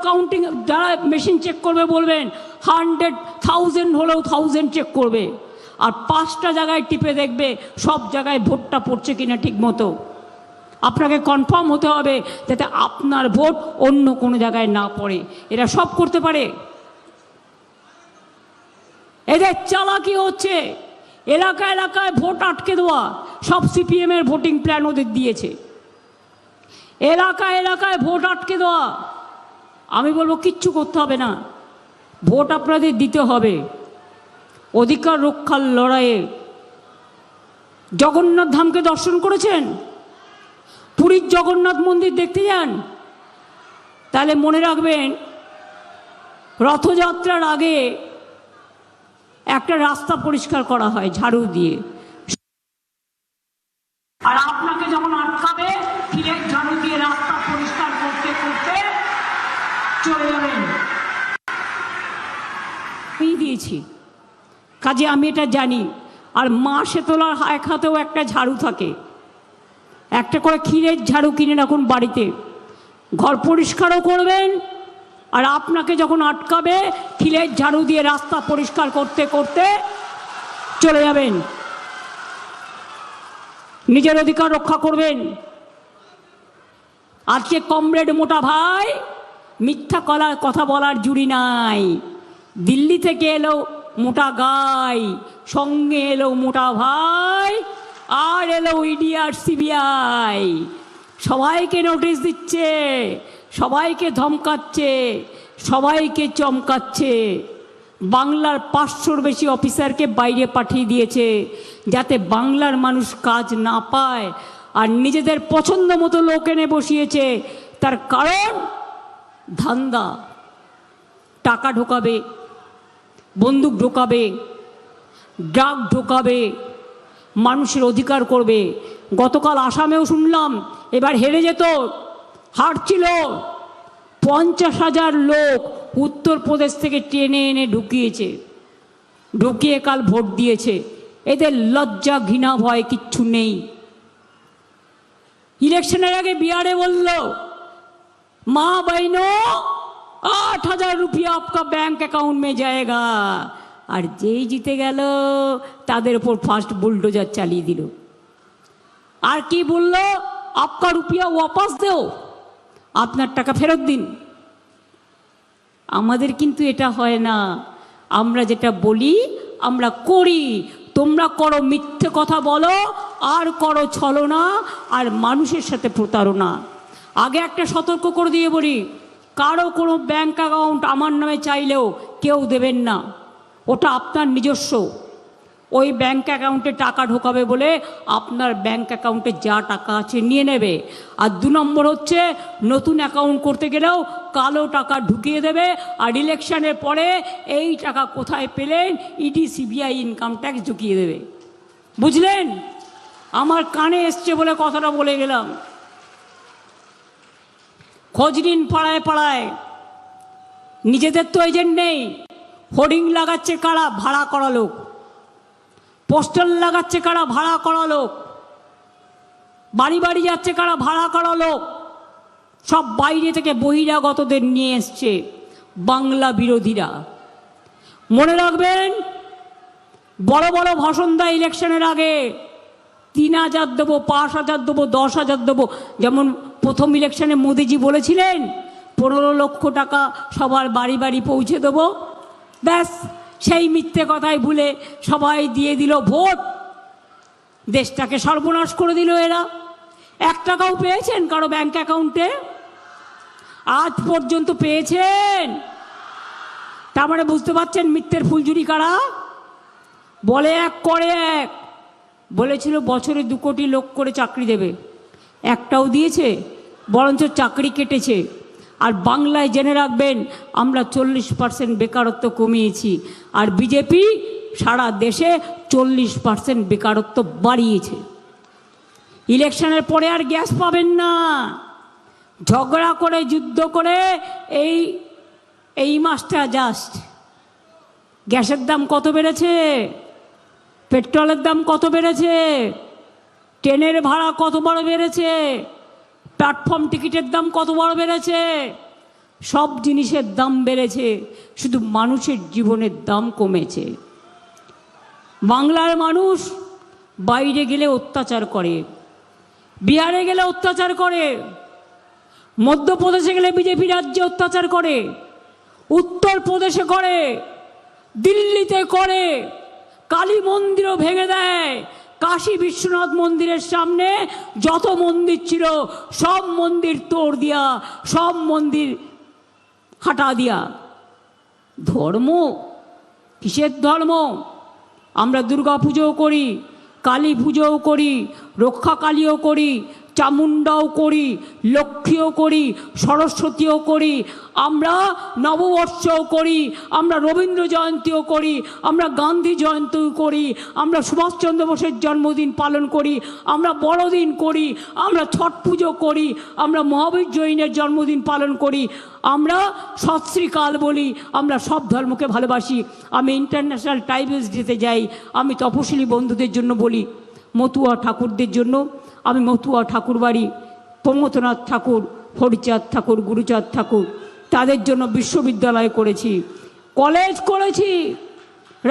Counting যারা machine check করবে বলবেন 100,000 হলেও 1000 চেক করবে, আর 5টা জায়গায় টিপে দেখবে সব জায়গায় ভোটটা পড়ছে কিনা ঠিক মতো। আপনাকে কনফার্ম হতে হবে যাতে আপনার ভোট অন্য কোনো জায়গায় না পড়ে। এরা সব করতে পারে। এদের চালাকি হচ্ছে এলাকা এলাকায় ভোট আটকে দেওয়া। সব সিপিএমের ভোটিং প্ল্যান ওদের দিয়েছে, এলাকায় এলাকায় ভোট আটকে দেওয়া। আমি বলবো কিচ্ছু করতে হবে না, ভোট আপনাদের দিতে হবে। অধিকার রক্ষার লড়াইয়ে জগন্নাথ ধামকে দর্শন করেছেন? পুরীর জগন্নাথ মন্দির দেখতে যান, তাহলে মনে রাখবেন রথযাত্রার আগে একটা রাস্তা পরিষ্কার করা হয় ঝাড়ু দিয়ে, আর আপনাকে যখন আটকাবে ফিরের ঝাড়ু দিয়ে রাস্তা পরিষ্কার করতে করতে চলে যাবেন। দিয়েছি কাজে আমি এটা জানি। আর মা শেতলার এক হাতেও একটা ঝাড়ু থাকে, একটা করে ক্ষীরের ঝাড়ু কিনে রাখুন বাড়িতে, ঘর পরিষ্কারও করবেন। আর আপনাকে যখন আটকাবে ক্ষীরের ঝাড়ু দিয়ে রাস্তা পরিষ্কার করতে করতে চলে যাবেন, নিজের অধিকার রক্ষা করবেন। আজকে কমরেড মোটা ভাই মিথ্যা কথা বলার জুড়ি নাই। দিল্লি থেকে এলো মোটা গাই, সঙ্গে এলো মোটা ভাই, আর এলো ইডি আর সিবিআই। সবাইকে নোটিশ দিচ্ছে, সবাইকে ধমকাচ্ছে, সবাইকে চমকাচ্ছে। বাংলার 500-র বেশি অফিসারকে বাইরে পাঠিয়ে দিয়েছে যাতে বাংলার মানুষ কাজ না পায়, আর নিজেদের পছন্দ মতো লোক এনে বসিয়েছে। তার কারণ ধান্দা, টাকা ঢোকাবে, বন্দুক ঢোকাবে, ড্রাগ ঢোকাবে, মানুষের অধিকার করবে। গতকাল আসামেও শুনলাম এবার হেরে যেত, হারছিল। 50,000 লোক উত্তরপ্রদেশ থেকে টেনে এনে ঢুকিয়েছে, ঢুকিয়ে কাল ভোট দিয়েছে। এদের লজ্জা ঘৃণা ভয় কিচ্ছু নেই। ইলেকশনের আগে বিহারে বলল মা बहनों 8,000 रुपया आपका बैंक अकाउंट में जाएगा, আর যেই জিতে গেল তাদের উপর ফার্স্ট বুলডোজার চালিয়ে দিল। আর কি বলল? आपका रुपया वापस दो, আপনার টাকা ফেরত দিন। আমাদের কিন্তু এটা হয় না। আমরা যেটা বলি আমরা করি। তোমরা করো মিথ্যে কথা বলো, আর করো ছলনা, আর মানুষের সাথে প্রতারণা। আগে একটা সতর্ক করে দিয়ে বলি, কারো কোনো ব্যাংক অ্যাকাউন্ট আমার নামে চাইলেও কেউ দেবেন না, ওটা আপনার নিজস্ব। ওই ব্যাংক অ্যাকাউন্টে টাকা ঢোকাবে বলে আপনার ব্যাংক অ্যাকাউন্টে যা টাকা আছে নিয়ে নেবে। আর 2 নম্বর হচ্ছে নতুন অ্যাকাউন্ট করতে গেলেও কালো টাকা ঢুকিয়ে দেবে। আর ইলেকশনের পরে এই টাকা কোথায় পেলেন ইডি সিবিআই ইনকাম ট্যাক্স ঢুকিয়ে দেবে। বুঝলেন? আমার কানে এসছে বলে কথাটা বলে গেলাম। খোঁজ নিন পাড়ায় পাড়ায়। নিজেদের তো এজেন্ট নেই, হোর্ডিং লাগাচ্ছে কারা? ভাড়া করা লোক। পোস্টার লাগাচ্ছে কারা? ভাড়া করা লোক। বাড়ি বাড়ি যাচ্ছে কারা? ভাড়া করা লোক। সব বাইরে থেকে বহিরাগতদের নিয়ে এসছে বাংলা বিরোধীরা। মনে রাখবেন, বড় বড় ভাষণ দেয় ইলেকশনের আগে, 3,000 দেবো, 5,000 দেবো, 10,000 দেবো। যেমন প্রথম ইলেকশনে মোদিজি বলেছিলেন 15 লক্ষ টাকা সবার বাড়ি বাড়ি পৌঁছে দেবো। ব্যাস, সেই মিথ্যে কথায় ভুলে সবাই দিয়ে দিল ভোট, দেশটাকে সর্বনাশ করে দিল এরা। 1 টাকাও পেয়েছেন কারো ব্যাংক অ্যাকাউন্টে? আজ পর্যন্ত পেয়েছেন? তার মানে বুঝতে পারছেন মিথ্যের ফুলঝুরি কারা? বলে এক করে এক। বলেছিল বছরে 2 কোটি লোক করে চাকরি দেবে, একটাও দিয়েছে? বরঞ্চ চাকরি কেটেছে। আর বাংলায় জেনে রাখবেন, আমরা 40% বেকারত্ব কমিয়েছি, আর বিজেপি সারা দেশে 40% বেকারত্ব বাড়িয়েছে। ইলেকশনের পরে আর গ্যাস পাবেন না। ঝগড়া করে যুদ্ধ করে এই মাসটা জাস্ট গ্যাসের দাম কত বেড়েছে, পেট্রোলের দাম কত বেড়েছে, ট্রেনের ভাড়া কত বড় বেড়েছে, প্ল্যাটফর্ম টিকিটের দাম কত বড় বেড়েছে, সব জিনিসের দাম বেড়েছে, শুধু মানুষের জীবনের দাম কমেছে। বাংলার মানুষ বাইরে গেলে অত্যাচার করে, বিহারে গেলে অত্যাচার করে, মধ্যপ্রদেশে গেলে বিজেপি রাজ্যে অত্যাচার করে, উত্তরপ্রদেশে করে, দিল্লিতে করে, কালী মন্দিরও ভেঙে দেয়। কাশী বিশ্বনাথ মন্দিরের সামনে যত মন্দির ছিল সব মন্দির তোড় দিয়া, সব মন্দির হাঁটা দিয়া। ধর্ম কিসের ধর্ম? আমরা দুর্গা পুজোও করি, কালী পুজোও করি, রক্ষা কালীও করি, চামুণ্ডাও করি, লক্ষ্মীও করি, সরস্বতীও করি, আমরা নববর্ষও করি, আমরা রবীন্দ্র জয়ন্তীও করি, আমরা গান্ধী জয়ন্তীও করি, আমরা সুভাষচন্দ্র বোসের জন্মদিন পালন করি, আমরা বড়দিন করি, আমরা ছট পুজো করি, আমরা মহাবীর জৈনের জন্মদিন পালন করি, আমরা সৎ শ্রীকাল বলি, আমরা সব ধর্মকে ভালোবাসি। আমি ইন্টারন্যাশনাল ট্রাইবেলস ডেতে যাই, আমি তপশিলি বন্ধুদের জন্য বলি, মতুয়া ঠাকুরদের জন্য আমি মতুয়া ঠাকুর বাড়ি, প্রমথনাথ ঠাকুর, হরিচাঁদ ঠাকুর, গুরুচাঁদ ঠাকুর, তাদের জন্য বিশ্ববিদ্যালয় করেছি, কলেজ করেছি,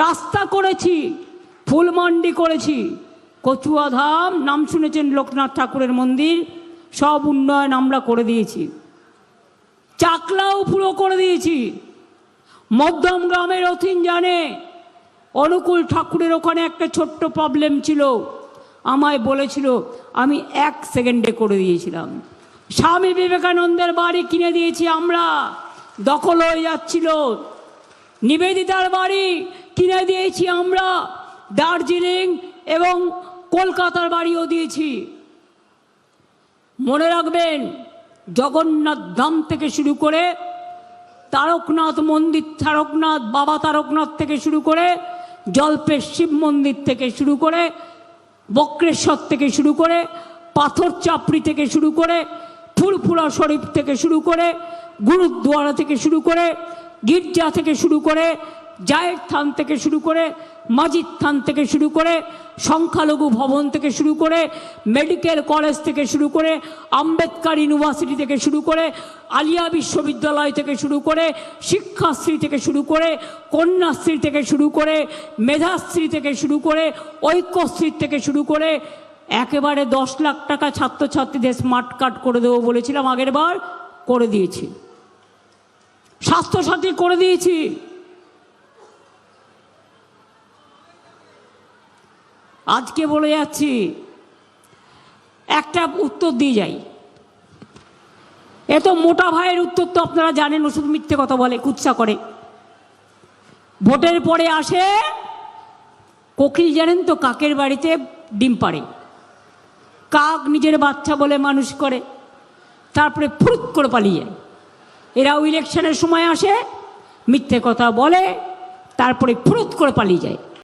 রাস্তা করেছি, ফুলমান্ডি করেছি, কচুয়া ধাম নাম শুনেছেন লোকনাথ ঠাকুরের মন্দির, সব উন্নয়ন আমরা করে দিয়েছি। চাকলাও পুরো করে দিয়েছি। মধ্যম গ্রামের অথিন জানে, অনুকূল ঠাকুরের ওখানে একটা ছোট্ট প্রবলেম ছিল, আমায় বলেছিল, আমি 1 সেকেন্ডে করে দিয়েছিলাম। স্বামী বিবেকানন্দের বাড়ি কিনে দিয়েছি আমরা, দখল হয়ে যাচ্ছিল। নিবেদিতার বাড়ি কিনে দিয়েছি আমরা, দার্জিলিং এবং কলকাতার বাড়িও দিয়েছি। মনে রাখবেন, জগন্নাথ ধাম থেকে শুরু করে তারকনাথ মন্দির, তারকনাথ বাবা তারকনাথ থেকে শুরু করে, জল্পের শিব মন্দির থেকে শুরু করে, বক্রেশ্বর থেকে শুরু করে, পাথর চাপড়ি থেকে শুরু করে, ফুরফুরা শরীফ থেকে শুরু করে, গুরুদ্বারা থেকে শুরু করে, গির্জা থেকে শুরু করে, জায়ের থান থেকে শুরু করে, মাজিদ থান থেকে শুরু করে, সংখ্যালঘু ভবন থেকে শুরু করে, মেডিকেল কলেজ থেকে শুরু করে, আম্বেদকর ইউনিভার্সিটি থেকে শুরু করে, আলিয়া বিশ্ববিদ্যালয় থেকে শুরু করে, শিক্ষাশ্রী থেকে শুরু করে, কন্যাশ্রী থেকে শুরু করে, মেধাশ্রী থেকে শুরু করে, ঐক্যশ্রী থেকে শুরু করে, একেবারে 10 লাখ টাকা ছাত্রছাত্রীদের স্মার্ট কার্ড করে দেবো বলেছিলাম, আগের বার করে দিয়েছি। স্বাস্থ্যসাথী করে দিয়েছি। আজকে বলে যাচ্ছি, একটা উত্তর দিয়ে যাই। এত মোটা ভাইয়ের উত্তর তো আপনারা জানেন, ওষুধ মিথ্যে কথা বলে, কুৎসা করে। ভোটের পরে আসে, কোকিল জানেন তো কাকের বাড়িতে ডিম পাড়ে, কাক নিজের বাচ্চা বলে মানুষ করে, তারপরে ফুরুত করে পালিয়ে যায়। এরাও ইলেকশনের সময় আসে, মিথ্যে কথা বলে, তারপরে ফুরুত করে পালিয়ে যায়।